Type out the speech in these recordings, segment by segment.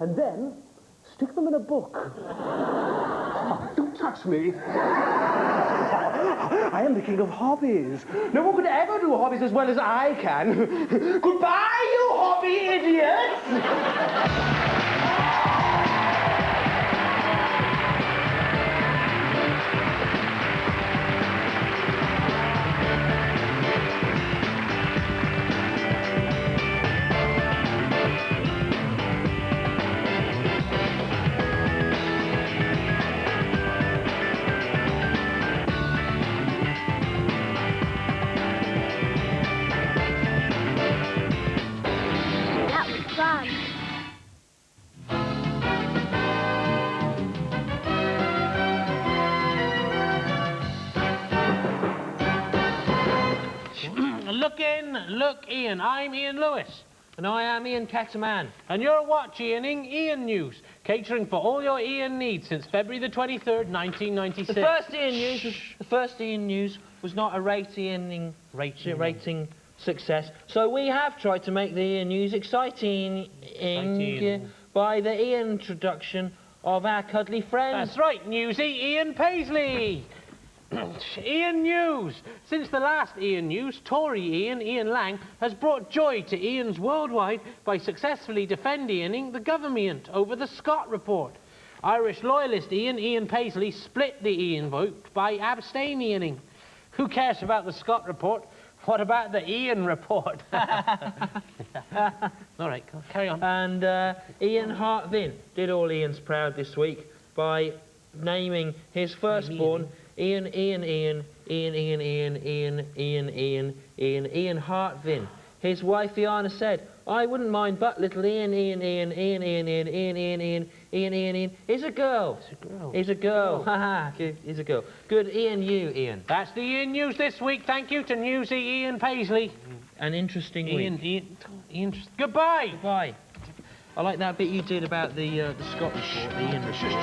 and then stick them in a book. Oh, don't touch me. I am the king of hobbies. No one could ever do hobbies as well as I can. Goodbye, you hobby idiots! Look, Ian, I'm Ian Lewis. And I am Ian Ketterman. And you're watching Ian News, catering for all your Ian needs since February the 23rd, 1996. The first Ian News was not a rating success, so we have tried to make the Ian News exciting by the Ian introduction of our cuddly friends. That's right, Newsy, Ian Paisley. Ian News. Since the last Ian News, Tory Ian Lang, has brought joy to Ians worldwide by successfully defending the government over the Scott report. Irish loyalist Ian Paisley split the Ian vote by abstaining. Who cares about the Scott report? What about the Ian report? All right, carry on. And Ian Hartvin did all Ians proud this week by naming his firstborn Ian Hartvin. His wife Iana said, "I wouldn't mind but little Ian. He's a girl. He's a girl. Haha, he's a girl. Good Ian, Ian. That's the Ian News this week. Thank you to Newsy Ian Paisley. An interesting week. Ian, goodbye. Goodbye. I like that bit you did about the Scott report, the Ian report.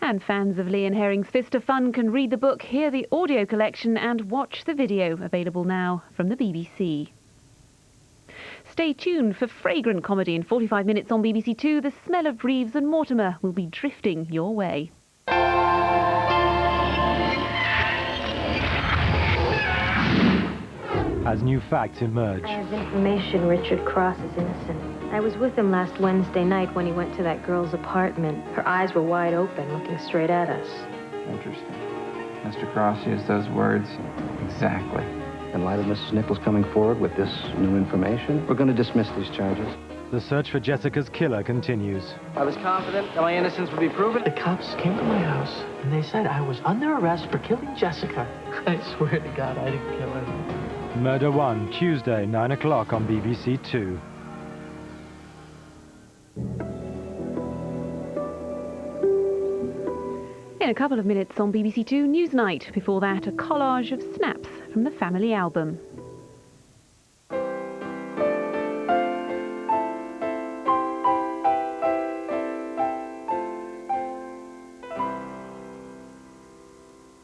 And fans of Lee and Herring's Fist of Fun can read the book, hear the audio collection and watch the video, available now from the BBC. Stay tuned for fragrant comedy in 45 minutes on BBC Two. The smell of Reeves and Mortimer will be drifting your way. As new facts emerge. I have information Richard Cross is innocent. I was with him last Wednesday night when he went to that girl's apartment. Her eyes were wide open, looking straight at us. Interesting. Mr. Cross used those words exactly. In light of Mrs. Nichols coming forward with this new information, we're going to dismiss these charges. The search for Jessica's killer continues. I was confident that my innocence would be proven. The cops came to my house, and they said I was under arrest for killing Jessica. I swear to God, I didn't kill her. Murder 1, Tuesday, 9 o'clock on BBC Two. In a couple of minutes on BBC Two Newsnight. Before that, a collage of snaps from the family album.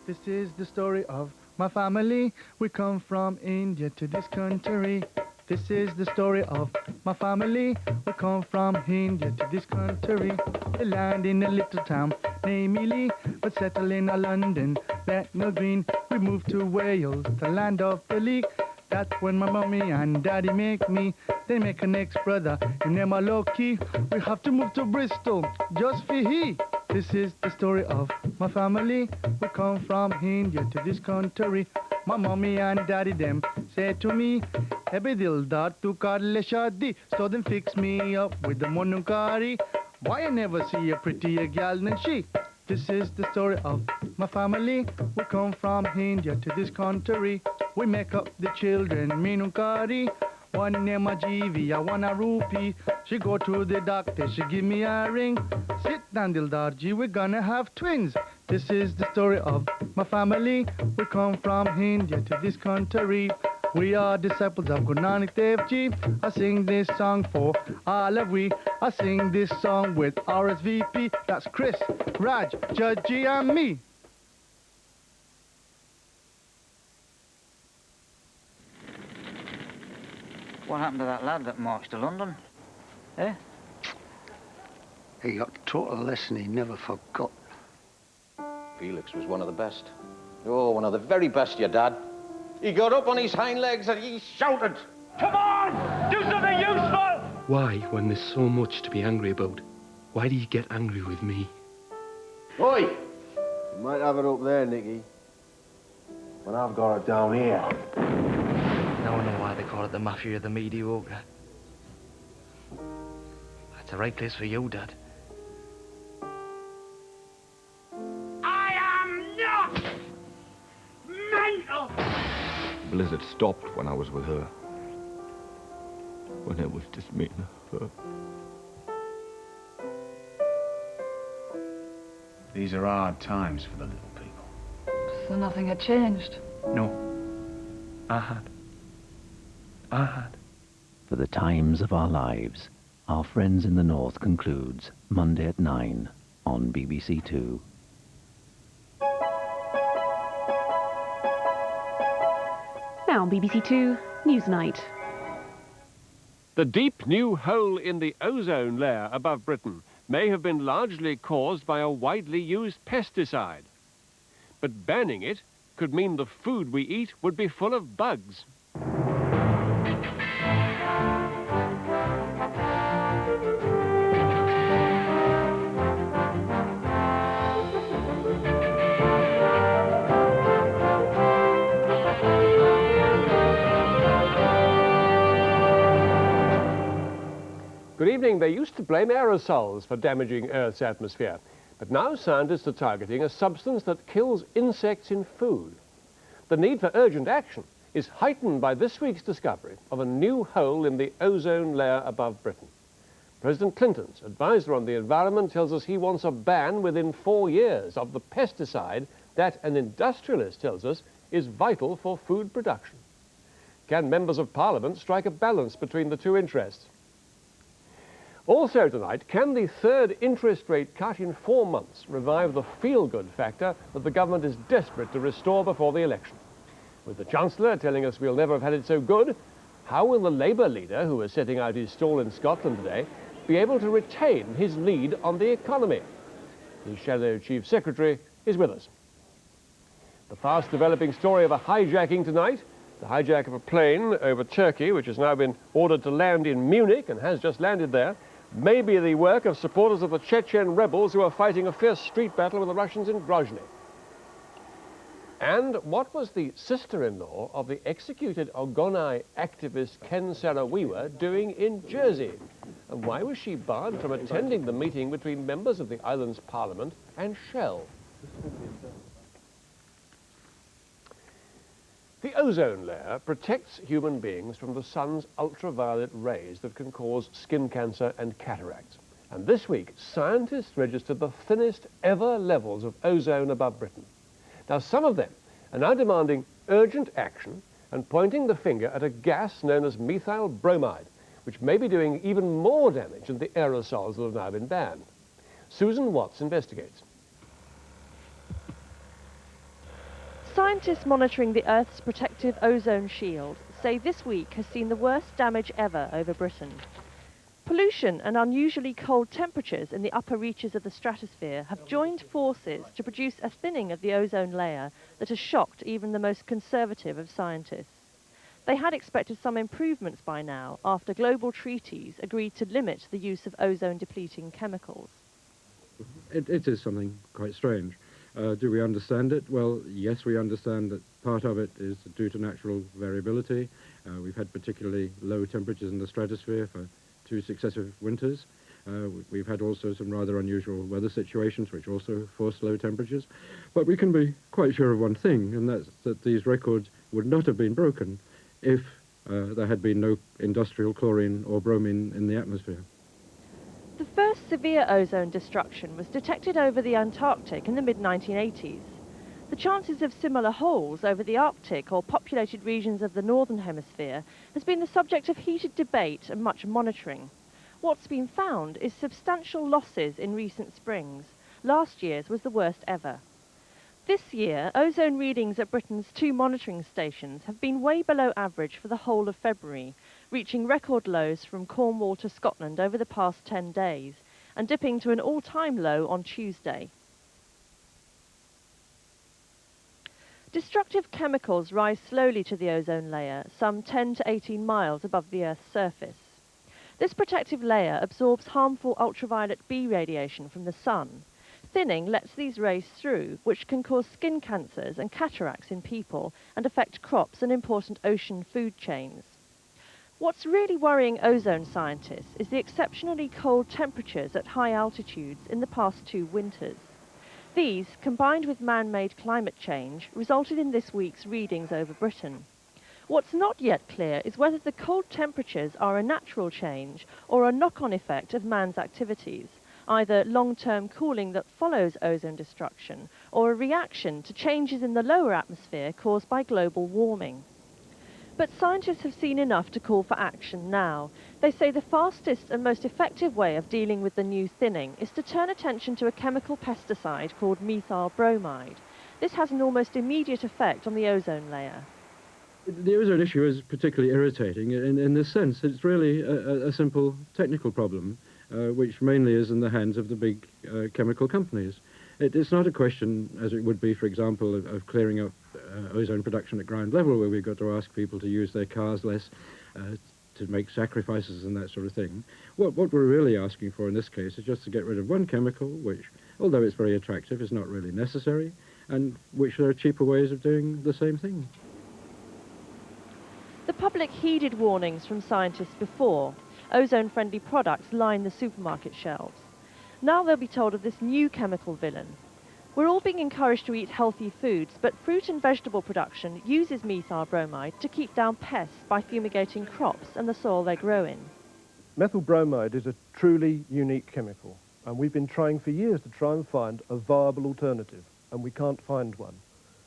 This is the story of my family. We come from India to this country. This is the story of my family. We come from India to this country. They land in a little town named Ely, but settle in London, Bethnal Green. We moved to Wales, the land of the leek. That's when my mommy and daddy make me. They make an ex-brother in Emma Loki. We have to move to Bristol just for he. This is the story of my family. We come from India to this country. My mommy and daddy them said to me, "Abhi dildar tu kar le shadi," so then fix me up with the monunkari. Why I never see a prettier gal than she? This is the story of my family. We come from India to this country. We make up the children Minunkari. One name a Jeevi, one a rupee. She go to the doctor, she give me a ring. Sit down, Dildarji, we're gonna have twins. This is the story of my family. We come from India to this country. We are disciples of Guru Nanak Dev Ji. I sing this song for all of we. I sing this song with RSVP. That's Chris, Raj, Judgy and me. What happened to that lad that marched to London? Eh? He got taught a lesson he never forgot. Felix was one of the best. Oh, one of the very best, your dad. He got up on his hind legs and he shouted, "Come on! Do something useful!" Why, when there's so much to be angry about, why do you get angry with me? Oi! You might have it up there, Nicky. But I've got it down here. Now I know why they call it the Mafia of the Mediocre. That's the right place for you, Dad. I am not mental! Blizzard stopped when I was with her. When it was just me and her. These are hard times for the little people. So nothing had changed? No. I had. For the Times of Our Lives, Our Friends in the North concludes Monday at 9 on BBC Two. Now on BBC Two, Newsnight. The deep new hole in the ozone layer above Britain may have been largely caused by a widely used pesticide. But banning it could mean the food we eat would be full of bugs. Good evening. They used to blame aerosols for damaging Earth's atmosphere, but now scientists are targeting a substance that kills insects in food. The need for urgent action is heightened by this week's discovery of a new hole in the ozone layer above Britain. President Clinton's advisor on the environment tells us he wants a ban within 4 years of the pesticide that an industrialist tells us is vital for food production. Can members of Parliament strike a balance between the two interests? Also tonight, can the third interest rate cut in 4 months revive the feel-good factor that the government is desperate to restore before the election? With the Chancellor telling us we'll never have had it so good, how will the Labour leader, who is setting out his stall in Scotland today, be able to retain his lead on the economy? His shadow Chief Secretary is with us. The fast-developing story of a hijacking tonight, the hijack of a plane over Turkey, which has now been ordered to land in Munich and has just landed there, may be the work of supporters of the Chechen rebels who are fighting a fierce street battle with the Russians in Grozny. And what was the sister-in-law of the executed Ogonai activist Ken Saro-Wiwa doing in Jersey? And why was she barred from attending the meeting between members of the island's parliament and Shell? The ozone layer protects human beings from the sun's ultraviolet rays that can cause skin cancer and cataracts. And this week, scientists registered the thinnest ever levels of ozone above Britain. Now, some of them are now demanding urgent action and pointing the finger at a gas known as methyl bromide, which may be doing even more damage than the aerosols that have now been banned. Susan Watts investigates. Scientists monitoring the Earth's protective ozone shield say this week has seen the worst damage ever over Britain. Pollution and unusually cold temperatures in the upper reaches of the stratosphere have joined forces to produce a thinning of the ozone layer that has shocked even the most conservative of scientists. They had expected some improvements by now after global treaties agreed to limit the use of ozone-depleting chemicals. It is something quite strange. Do we understand it? Well, yes, we understand that part of it is due to natural variability. We've had particularly low temperatures in the stratosphere for 2 successive winters. We've had also some rather unusual weather situations which also forced low temperatures. But we can be quite sure of one thing, and that's that these records would not have been broken if there had been no industrial chlorine or bromine in the atmosphere. The first severe ozone destruction was detected over the Antarctic in the mid-1980s. The chances of similar holes over the Arctic or populated regions of the Northern Hemisphere has been the subject of heated debate and much monitoring. What's been found is substantial losses in recent springs. Last year's was the worst ever. This year, ozone readings at Britain's 2 monitoring stations have been way below average for the whole of February, reaching record lows from Cornwall to Scotland over the past 10 days, and dipping to an all-time low on Tuesday. Destructive chemicals rise slowly to the ozone layer, some 10 to 18 miles above the Earth's surface. This protective layer absorbs harmful ultraviolet B radiation from the sun. Thinning lets these rays through, which can cause skin cancers and cataracts in people and affect crops and important ocean food chains. What's really worrying ozone scientists is the exceptionally cold temperatures at high altitudes in the past 2 winters. These, combined with man-made climate change, resulted in this week's readings over Britain. What's not yet clear is whether the cold temperatures are a natural change or a knock-on effect of man's activities, either long-term cooling that follows ozone destruction or a reaction to changes in the lower atmosphere caused by global warming. But scientists have seen enough to call for action now. They say the fastest and most effective way of dealing with the new thinning is to turn attention to a chemical pesticide called methyl bromide. This has an almost immediate effect on the ozone layer. The ozone issue is particularly irritating in this sense. It's really a simple technical problem, which mainly is in the hands of the big chemical companies. It's not a question, as it would be, for example, of clearing up ozone production at ground level, where we've got to ask people to use their cars less, to make sacrifices and that sort of thing. What we're really asking for in this case is just to get rid of one chemical, which, although it's very attractive, is not really necessary, and which there are cheaper ways of doing the same thing. The public heeded warnings from scientists before. Ozone-friendly products line the supermarket shelves. Now they'll be told of this new chemical villain. We're all being encouraged to eat healthy foods, but fruit and vegetable production uses methyl bromide to keep down pests by fumigating crops and the soil they grow in. Methyl bromide is a truly unique chemical, and we've been trying for years to try and find a viable alternative, and we can't find one.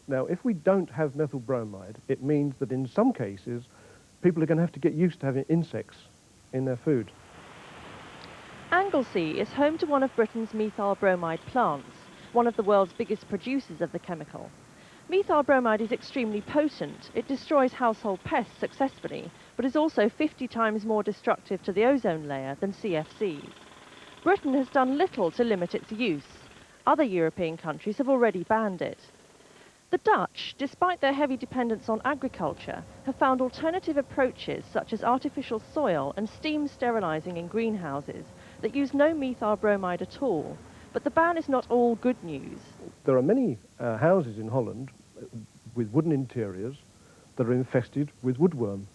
Now, if we don't have methyl bromide, it means that in some cases, people are going to have to get used to having insects in their food. Anglesey is home to one of Britain's methyl bromide plants, one of the world's biggest producers of the chemical. Methyl bromide is extremely potent. It destroys household pests successfully, but is also 50 times more destructive to the ozone layer than CFCs. Britain has done little to limit its use. Other European countries have already banned it. The Dutch, despite their heavy dependence on agriculture, have found alternative approaches such as artificial soil and steam sterilising in greenhouses that use no methyl bromide at all. But the ban is not all good news. There are many houses in Holland with wooden interiors that are infested with woodworm.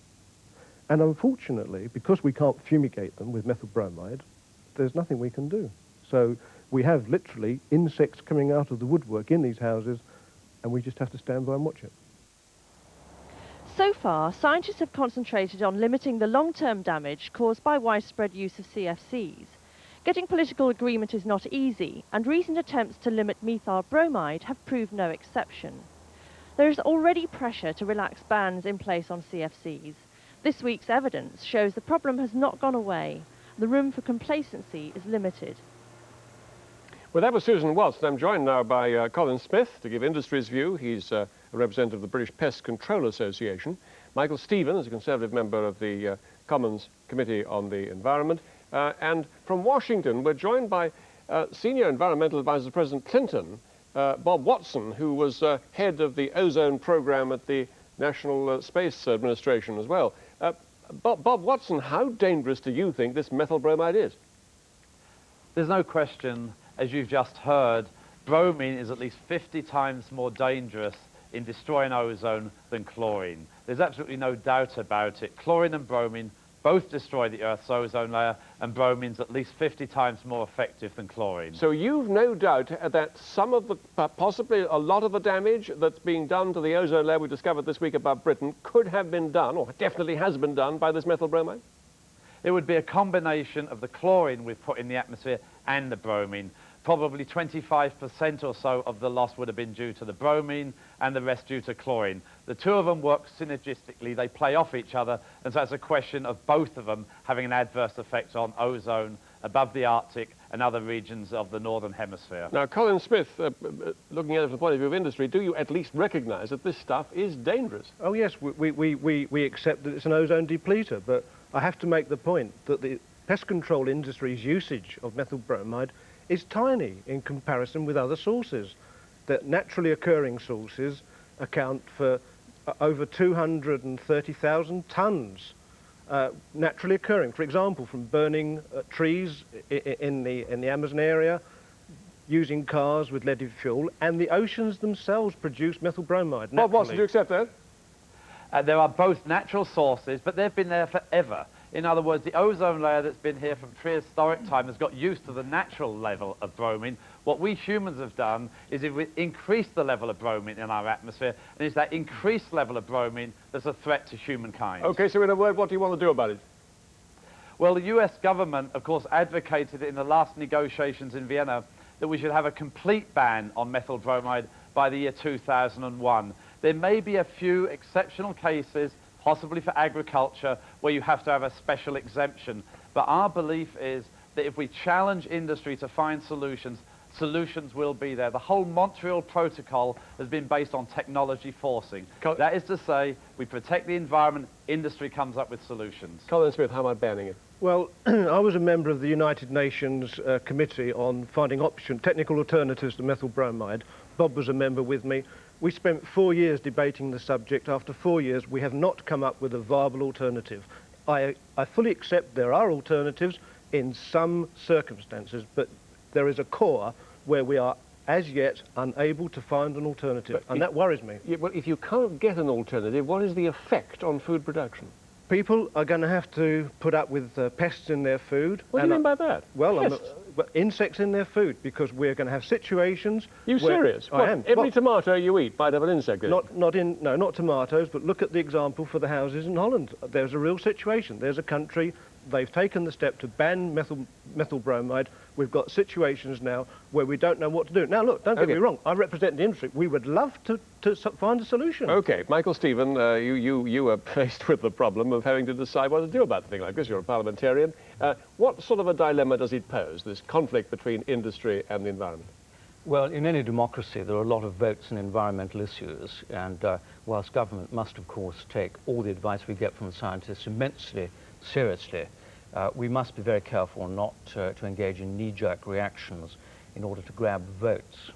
And unfortunately, because we can't fumigate them with methyl bromide, there's nothing we can do. So we have literally insects coming out of the woodwork in these houses, and we just have to stand by and watch it. So far, scientists have concentrated on limiting the long-term damage caused by widespread use of CFCs. Getting political agreement is not easy, and recent attempts to limit methyl bromide have proved no exception. There is already pressure to relax bans in place on CFCs. This week's evidence shows the problem has not gone away. The room for complacency is limited. Well, that was Susan Watson. I'm joined now by Colin Smith to give industry's view. He's a representative of the British Pest Control Association. Michael Stevens, a Conservative member of the Commons Committee on the Environment. And from Washington, we're joined by Senior Environmental Advisor to President Clinton, Bob Watson, who was head of the ozone program at the National Space Administration as well. Bob Watson, how dangerous do you think this methyl bromide is? There's no question, as you've just heard, bromine is at least 50 times more dangerous in destroying ozone than chlorine. There's absolutely no doubt about it. Chlorine and bromine both destroy the Earth's ozone layer, and bromine's at least 50 times more effective than chlorine. So you've no doubt that some of the, possibly a lot of the damage that's being done to the ozone layer we discovered this week above Britain could have been done, or definitely has been done, by this methyl bromide? It would be a combination of the chlorine we've put in the atmosphere and the bromine. Probably 25% or so of the loss would have been due to the bromine and the rest due to chlorine. The two of them work synergistically, they play off each other, and so it's a question of both of them having an adverse effect on ozone above the Arctic and other regions of the Northern Hemisphere. Now, Colin Smith, looking at it from the point of view of industry, do you at least recognise that this stuff is dangerous? Oh yes, we accept that it's an ozone depleter, but I have to make the point that the pest control industry's usage of methyl bromide is tiny in comparison with other sources. That naturally occurring sources account for over 230,000 tonnes naturally occurring. For example, from burning trees in the Amazon area, using cars with leaded fuel, and the oceans themselves produce methyl bromide. Bob Watson, do you accept that? There are both natural sources, but they've been there forever. In other words, the ozone layer that's been here from prehistoric time has got used to the natural level of bromine. What we humans have done is increase the level of bromine in our atmosphere, and it's that increased level of bromine that's a threat to humankind. Okay, so in a word, what do you want to do about it? Well, the US government, of course, advocated in the last negotiations in Vienna that we should have a complete ban on methyl bromide by the year 2001. There may be a few exceptional cases, possibly for agriculture, where you have to have a special exemption. But our belief is that if we challenge industry to find solutions, solutions will be there. The whole Montreal Protocol has been based on technology forcing. That is to say, we protect the environment, industry comes up with solutions. Colin Smith, how about banning it? Well, I was a member of the United Nations Committee on finding technical alternatives to methyl bromide. Bob was a member with me. We spent 4 years debating the subject. After 4 years, we have not come up with a viable alternative. I fully accept there are alternatives in some circumstances, but there is a core where we are as yet unable to find an alternative, and that worries me. Yeah, well, if you can't get an alternative, what is the effect on food production? People are going to have to put up with pests in their food. What do you mean by that? Well, insects in their food, because we're going to have situations. You serious? I am. Every tomato you eat might have an insect in it. Not tomatoes, but look at the example for the houses in Holland. There's a real situation. There's a country, they've taken the step to ban methyl bromide. We've got situations now where we don't know what to do. Now look, don't get me wrong, I represent the industry. We would love to find a solution. Okay, Michael Stephen, you are faced with the problem of having to decide what to do about a thing like this. You're a parliamentarian. What sort of a dilemma does it pose, this conflict between industry and the environment? Well, in any democracy, there are a lot of votes in environmental issues, and whilst government must, of course, take all the advice we get from scientists immensely seriously, we must be very careful not to engage in knee-jerk reactions in order to grab votes.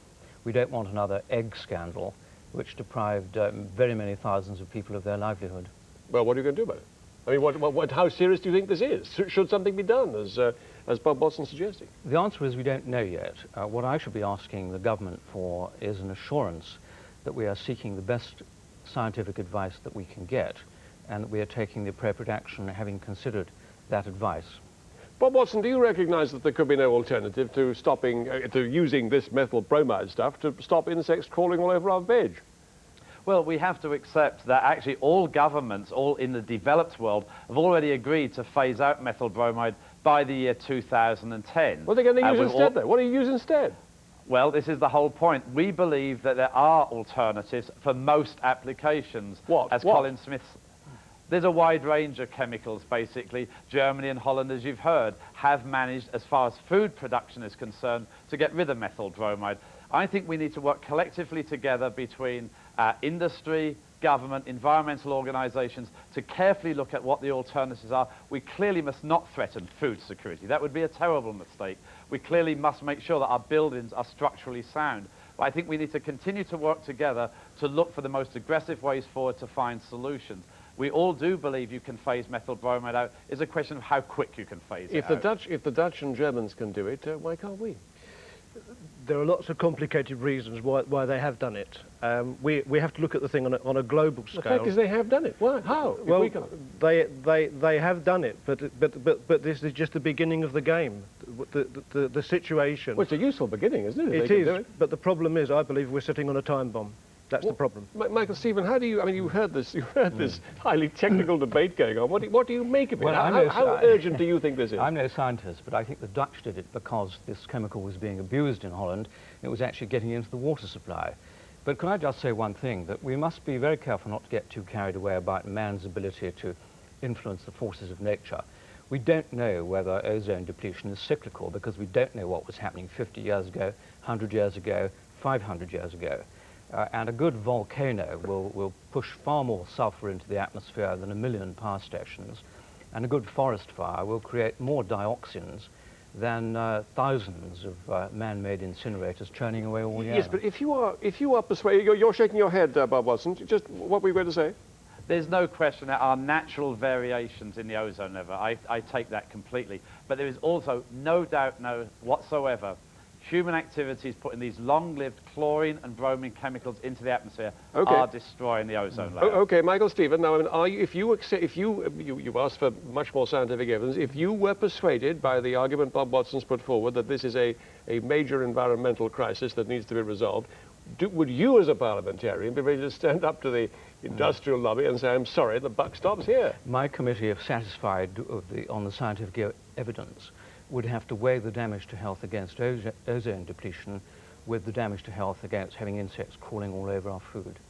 We don't want another egg scandal, which deprived very many thousands of people of their livelihood. Well, what are you going to do about it? I mean, how serious do you think this is? Should something be done, as Bob Watson suggested? The answer is we don't know yet. What I should be asking the government for is an assurance that we are seeking the best scientific advice that we can get, and that we are taking the appropriate action having considered that advice. Bob Watson, do you recognise that there could be no alternative to stopping, to using this methyl bromide stuff to stop insects crawling all over our veg? Well, we have to accept that actually all governments, all in the developed world, have already agreed to phase out methyl bromide by the year 2010. What are they going to use instead, though? What do you use instead? Well, this is the whole point. We believe that there are alternatives for most applications. As Colin Smith... There's a wide range of chemicals, basically. Germany and Holland, as you've heard, have managed, as far as food production is concerned, to get rid of methyl bromide. I think we need to work collectively together between industry, government, environmental organisations to carefully look at what the alternatives are. We clearly must not threaten food security. That would be a terrible mistake. We clearly must make sure that our buildings are structurally sound. But I think we need to continue to work together to look for the most aggressive ways forward to find solutions. We all do believe you can phase methyl bromide out. It's a question of how quick you can phase it out. If the Dutch and Germans can do it, why can't we? There are lots of complicated reasons why they have done it. We have to look at the thing on a global scale. The fact is they have done it. Why? How? Well, they have done it, but this is just the beginning of the game. The situation. Well, it's a useful beginning, isn't it? It is, but the problem is, I believe we're sitting on a time bomb. That's the problem. Michael Stephen, how do you? I mean, you heard this highly technical debate going on. What do you make of it? Well, how urgent do you think this is? I'm no scientist, but I think the Dutch did it because this chemical was being abused in Holland. It was actually getting into the water supply. But can I just say one thing, that we must be very careful not to get too carried away about man's ability to influence the forces of nature. We don't know whether ozone depletion is cyclical because we don't know what was happening 50 years ago, 100 years ago, 500 years ago. And a good volcano will push far more sulfur into the atmosphere than 1 million power stations. And a good forest fire will create more dioxins than thousands of man-made incinerators churning away all year. Yes, but if you are persuaded, you're shaking your head, Bob Watson. Just what were you going to say? There's no question there are natural variations in the ozone level. I take that completely. But there is also no doubt whatsoever human activities putting these long-lived chlorine and bromine chemicals into the atmosphere are destroying the ozone layer. Okay, Michael Stephen. Now, I mean, are you, if you asked for much more scientific evidence, if you were persuaded by the argument Bob Watson's put forward that this is a major environmental crisis that needs to be resolved, would you, as a parliamentarian, be ready to stand up to the industrial lobby and say, "I'm sorry, the buck stops here"? My committee, if satisfied on the scientific evidence, would have to weigh the damage to health against ozone depletion with the damage to health against having insects crawling all over our food.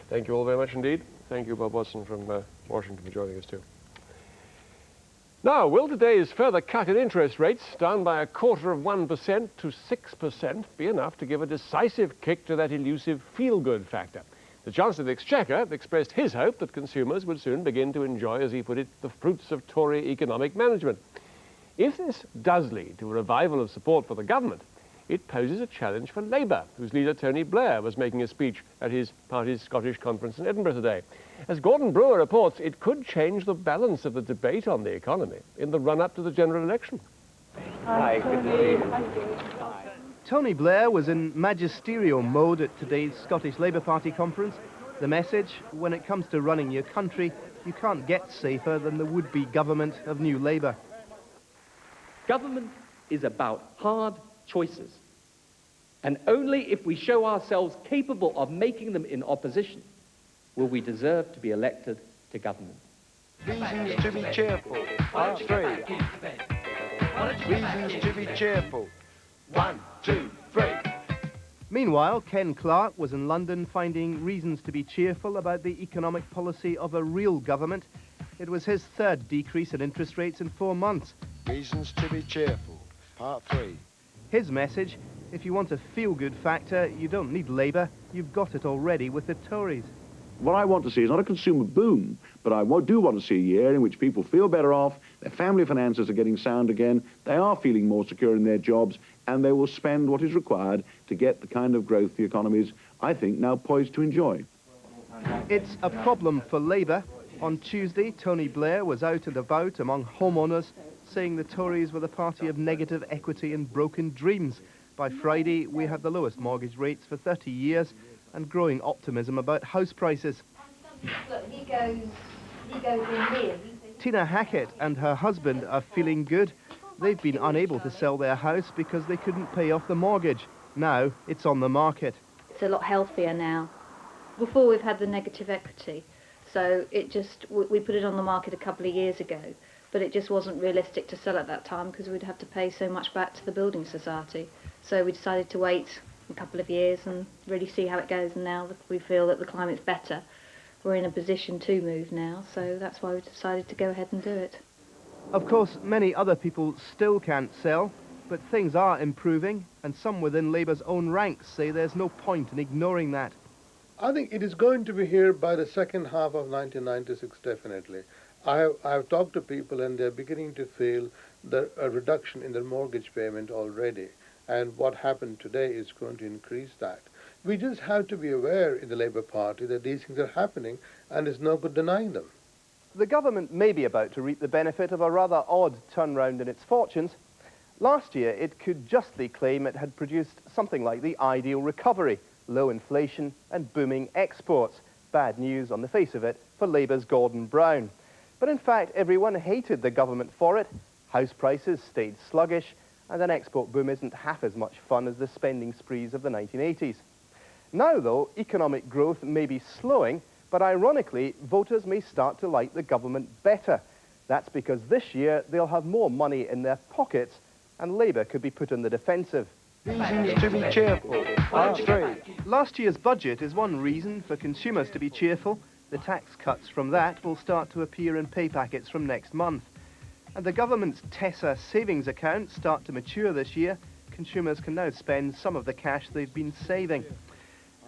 Thank you all very much indeed. Thank you, Bob Watson from Washington, for joining us too. Now, will today's further cut in interest rates, down by 0.25% to 6%, be enough to give a decisive kick to that elusive feel-good factor? The Chancellor of the Exchequer expressed his hope that consumers would soon begin to enjoy, as he put it, the fruits of Tory economic management. If this does lead to a revival of support for the government, it poses a challenge for Labour, whose leader Tony Blair was making a speech at his party's Scottish conference in Edinburgh today. As Gordon Brewer reports, it could change the balance of the debate on the economy in the run-up to the general election. Hi, good to see you. Tony Blair was in magisterial mode at today's Scottish Labour Party conference. The message, when it comes to running your country, you can't get safer than the would-be government of New Labour. Government is about hard choices. And only if we show ourselves capable of making them in opposition will we deserve to be elected to government. Reasons to be cheerful. Part 3. Reasons to be cheerful. 1, 2, 3. Meanwhile, Ken Clarke was in London finding reasons to be cheerful about the economic policy of a real government. It was his third decrease in interest rates in 4 months. Reasons to be cheerful. Part 3. His message, if you want a feel-good factor, you don't need Labour. You've got it already with the Tories. What I want to see is not a consumer boom, but I do want to see a year in which people feel better off, their family finances are getting sound again, they are feeling more secure in their jobs, and they will spend what is required to get the kind of growth the economy is, I think, now poised to enjoy. It's a problem for Labour. On Tuesday, Tony Blair was out and about among homeowners, saying the Tories were the party of negative equity and broken dreams. By Friday, we had the lowest mortgage rates for 30 years and growing optimism about house prices. Look, he goes in here. Tina Hackett and her husband are feeling good. They've been unable to sell their house because they couldn't pay off the mortgage. Now it's on the market. It's a lot healthier now. Before we've had the negative equity, so we put it on the market a couple of years ago, but it just wasn't realistic to sell at that time because we'd have to pay so much back to the building society. So we decided to wait a couple of years and really see how it goes, and now we feel that the climate's better. We're in a position to move now, so that's why we decided to go ahead and do it. Of course, many other people still can't sell, but things are improving, and some within Labour's own ranks say there's no point in ignoring that. I think it is going to be here by the second half of 1996, definitely. I've talked to people and they're beginning to feel a reduction in their mortgage payment already. And what happened today is going to increase that. We just have to be aware in the Labour Party that these things are happening and there's no good denying them. The government may be about to reap the benefit of a rather odd turnaround in its fortunes. Last year, it could justly claim it had produced something like the ideal recovery, low inflation and booming exports. Bad news on the face of it for Labour's Gordon Brown. But in fact, everyone hated the government for it. House prices stayed sluggish, and an export boom isn't half as much fun as the spending sprees of the 1980s. Now, though, economic growth may be slowing, but ironically, voters may start to like the government better. That's because this year they'll have more money in their pockets, and Labour could be put on the defensive. Reasons to be cheerful. Part 3. Last year's budget is one reason for consumers to be cheerful. The tax cuts from that will start to appear in pay packets from next month. And the government's Tessa savings accounts start to mature this year. Consumers can now spend some of the cash they've been saving.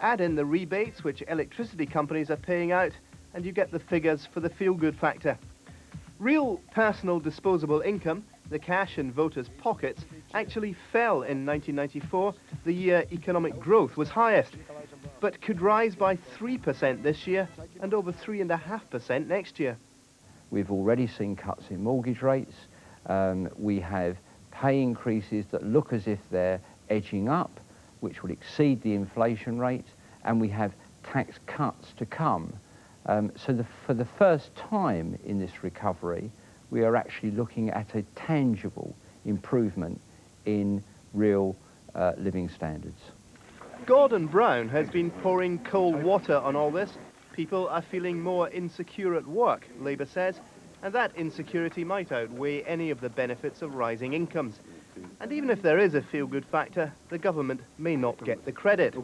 Add in the rebates which electricity companies are paying out, and you get the figures for the feel-good factor. Real personal disposable income, the cash in voters' pockets, actually fell in 1994, the year economic growth was highest, but could rise by 3% this year and over 3.5% next year. We've already seen cuts in mortgage rates. We have pay increases that look as if they're edging up, which will exceed the inflation rate, and we have tax cuts to come. For the first time in this recovery, we are actually looking at a tangible improvement in real living standards. Gordon Brown has been pouring cold water on all this. People are feeling more insecure at work, Labour says, and that insecurity might outweigh any of the benefits of rising incomes. And even if there is a feel-good factor, the government may not get the credit.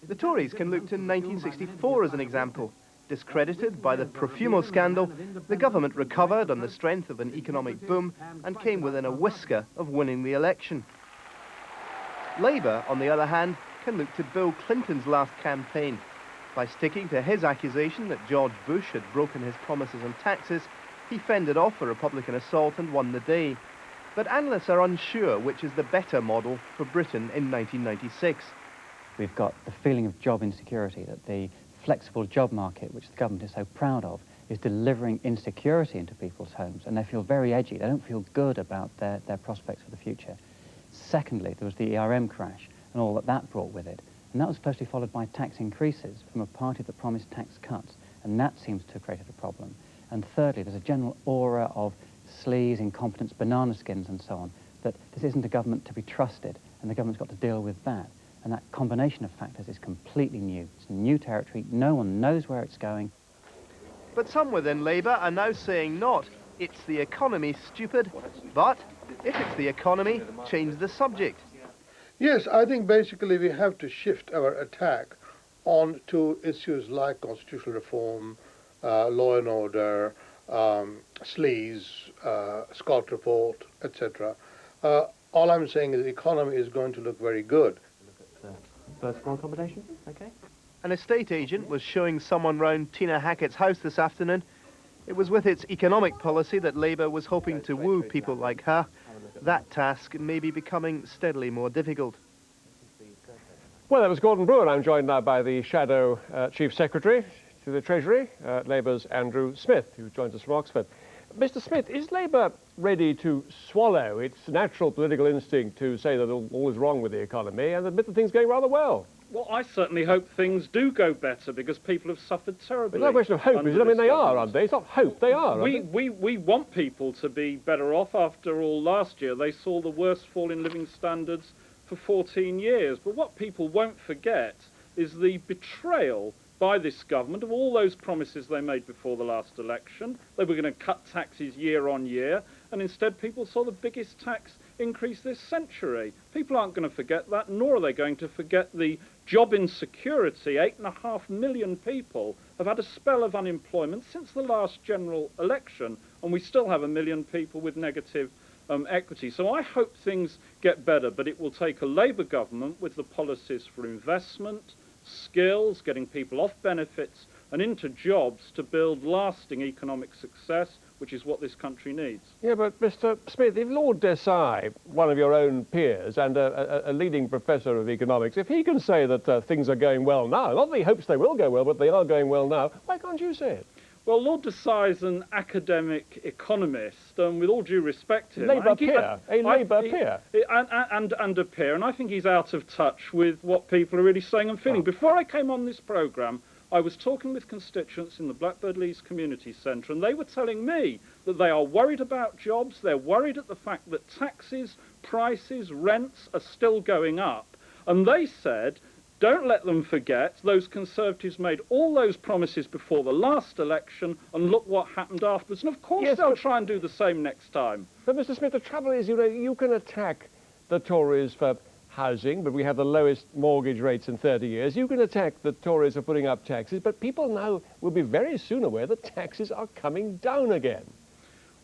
The Tories can look to 1964 as an example. Discredited by the Profumo scandal, the government recovered on the strength of an economic boom and came within a whisker of winning the election. Labour, on the other hand, can look to Bill Clinton's last campaign. By sticking to his accusation that George Bush had broken his promises on taxes, he fended off a Republican assault and won the day. But analysts are unsure which is the better model for Britain in 1996. We've got the feeling of job insecurity, that the flexible job market, which the government is so proud of, is delivering insecurity into people's homes, and they feel very edgy. They don't feel good about their prospects for the future. Secondly, there was the ERM crash and all that that brought with it, and that was closely followed by tax increases from a party that promised tax cuts, and that seems to have created a problem. And thirdly, there's a general aura of sleaze, incompetence, banana skins and so on, that this isn't a government to be trusted, and the government's got to deal with that. And that combination of factors is completely new. It's new territory. No one knows where it's going. But some within Labour are now saying not. It's the economy, stupid. But if it's the economy, change the subject. Yes, I think basically we have to shift our attack on to issues like constitutional reform, law and order, sleaze, Scott report, etc. All I'm saying is the economy is going to look very good. First one combination, okay. An estate agent was showing someone round Tina Hackett's house this afternoon. It was with its economic policy that Labour was hoping to woo people like her. That task may be becoming steadily more difficult. Well, that was Gordon Brewer. I'm joined now by the Shadow Chief Secretary to the Treasury, Labour's Andrew Smith, who joins us from Oxford. Mr. Smith, is Labour ready to swallow its natural political instinct to say that all is wrong with the economy and admit that things are going rather well? Well, I certainly hope things do go better because people have suffered terribly. It's not a question of hope, is it? I mean, they are, aren't they? It's not hope, they are, aren't they? We want people to be better off. After all, last year they saw the worst fall in living standards for 14 years. But what people won't forget is the betrayal by this government of all those promises they made before the last election. They were going to cut taxes year on year, and instead people saw the biggest tax increase this century. People aren't going to forget that, nor are they going to forget the job insecurity. 8.5 million people have had a spell of unemployment since the last general election, and we still have 1 million people with negative equity. So I hope things get better, but it will take a Labour government with the policies for investment, skills, getting people off benefits and into jobs to build lasting economic success, which is what this country needs. Yeah, but Mr. Smith, if Lord Desai, one of your own peers and a leading professor of economics, if he can say that things are going well now, not that he hopes they will go well, but they are going well now, why can't you say it? Well, Lord Desai is an academic economist, and with all due respect to him... Labour peer, a Labour peer. And a peer, and I think he's out of touch with what people are really saying and feeling. Before I came on this programme, I was talking with constituents in the Blackbird Leys Community Centre, and they were telling me that they are worried about jobs, they're worried at the fact that taxes, prices, rents are still going up, and they said... Don't let them forget, those Conservatives made all those promises before the last election, and look what happened afterwards. And of course they'll try and do the same next time. But Mr. Smith, the trouble is, you know, you can attack the Tories for housing, but we have the lowest mortgage rates in 30 years. You can attack the Tories for putting up taxes, but people now will be very soon aware that taxes are coming down again.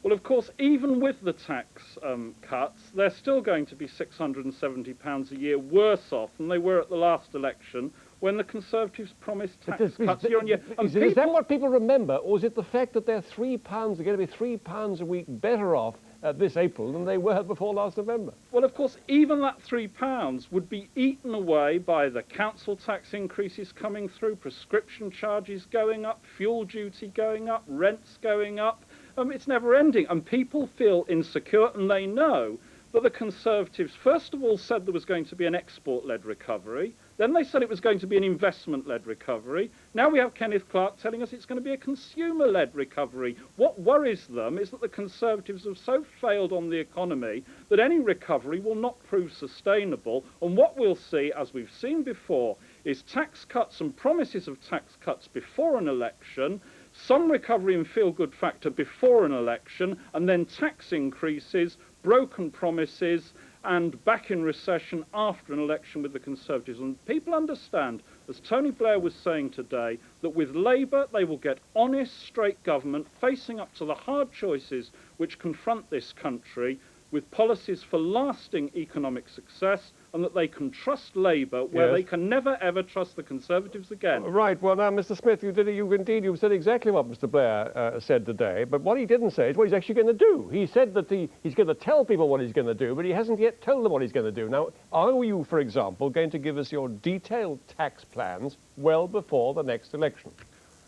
Well, of course, even with the tax cuts, they're still going to be £670 a year worse off than they were at the last election, when the Conservatives promised tax cuts year on year. Is that what people remember, or is it the fact that they're £3, they're going to be £3 a week better off this April than they were before last November? Well, of course, even that £3 would be eaten away by the council tax increases coming through, prescription charges going up, fuel duty going up, rents going up. It's never ending, and people feel insecure, and they know that the Conservatives first of all said there was going to be an export-led recovery, then they said it was going to be an investment-led recovery. Now we have Kenneth Clarke telling us it's going to be a consumer-led recovery. What worries them is that the Conservatives have so failed on the economy that any recovery will not prove sustainable, and what we'll see, as we've seen before, is tax cuts and promises of tax cuts before an election, some recovery and feel-good factor before an election, and then tax increases, broken promises, and back in recession after an election with the Conservatives. And people understand, as Tony Blair was saying today, that with Labour they will get honest, straight government facing up to the hard choices which confront this country, with policies for lasting economic success, and that they can trust Labour where they can never ever trust the Conservatives again. Right. Well, now, Mr. Smith, you said exactly what Mr. Blair said today, but what he didn't say is what he's actually going to do. He said that he's going to tell people what he's going to do, but he hasn't yet told them what he's going to do. Now, are you, for example, going to give us your detailed tax plans well before the next election?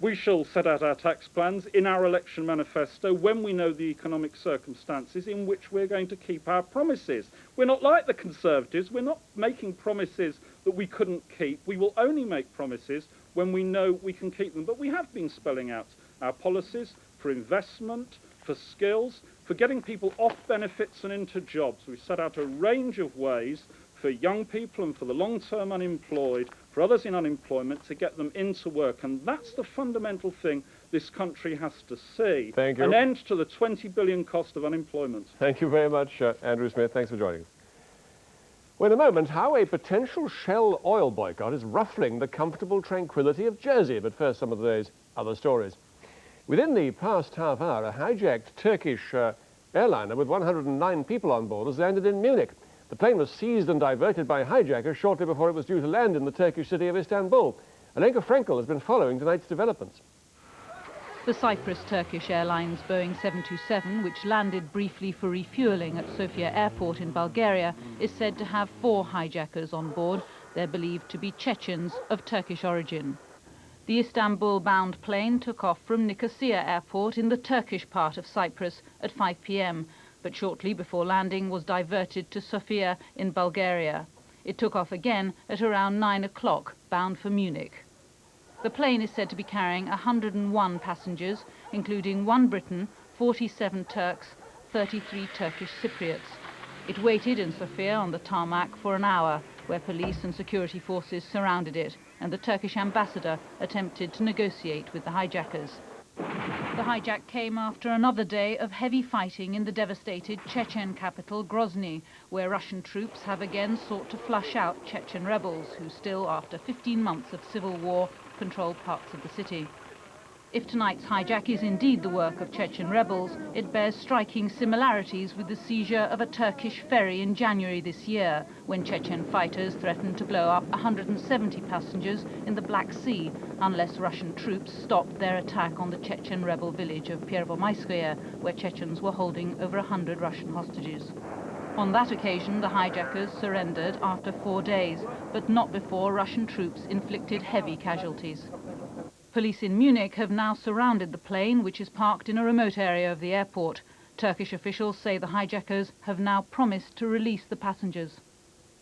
We shall set out our tax plans in our election manifesto when we know the economic circumstances in which we're going to keep our promises. We're not like the Conservatives. We're not making promises that we couldn't keep. We will only make promises when we know we can keep them. But we have been spelling out our policies for investment, for skills, for getting people off benefits and into jobs. We've set out a range of ways for young people and for the long-term unemployed, for others in unemployment, to get them into work. And that's the fundamental thing this country has to see. Thank you. An end to the 20 billion cost of unemployment. Thank you very much, Andrew Smith. Thanks for joining us. Well, in a moment, how a potential Shell oil boycott is ruffling the comfortable tranquility of Jersey. But first, some of today's other stories. Within the past half hour, a hijacked Turkish airliner with 109 people on board has landed in Munich. The plane was seized and diverted by hijackers shortly before it was due to land in the Turkish city of Istanbul. Alenka Frankel has been following tonight's developments. The Cyprus Turkish Airlines Boeing 727, which landed briefly for refueling at Sofia Airport in Bulgaria, is said to have 4 hijackers on board. They're believed to be Chechens of Turkish origin. The Istanbul-bound plane took off from Nicosia Airport in the Turkish part of Cyprus at 5 p.m. but shortly before landing was diverted to Sofia in Bulgaria. It took off again at around 9 o'clock, bound for Munich. The plane is said to be carrying 101 passengers, including 1 Briton, 47 Turks, 33 Turkish Cypriots. It waited in Sofia on the tarmac for an hour, where police and security forces surrounded it, and the Turkish ambassador attempted to negotiate with the hijackers. The hijack came after another day of heavy fighting in the devastated Chechen capital Grozny, where Russian troops have again sought to flush out Chechen rebels who still, after 15 months of civil war, control parts of the city. If tonight's hijack is indeed the work of Chechen rebels, it bears striking similarities with the seizure of a Turkish ferry in January this year, when Chechen fighters threatened to blow up 170 passengers in the Black Sea unless Russian troops stopped their attack on the Chechen rebel village of Pervomaiskoye, where Chechens were holding over 100 Russian hostages. On that occasion, the hijackers surrendered after 4 days, but not before Russian troops inflicted heavy casualties. Police in Munich have now surrounded the plane, which is parked in a remote area of the airport. Turkish officials say the hijackers have now promised to release the passengers.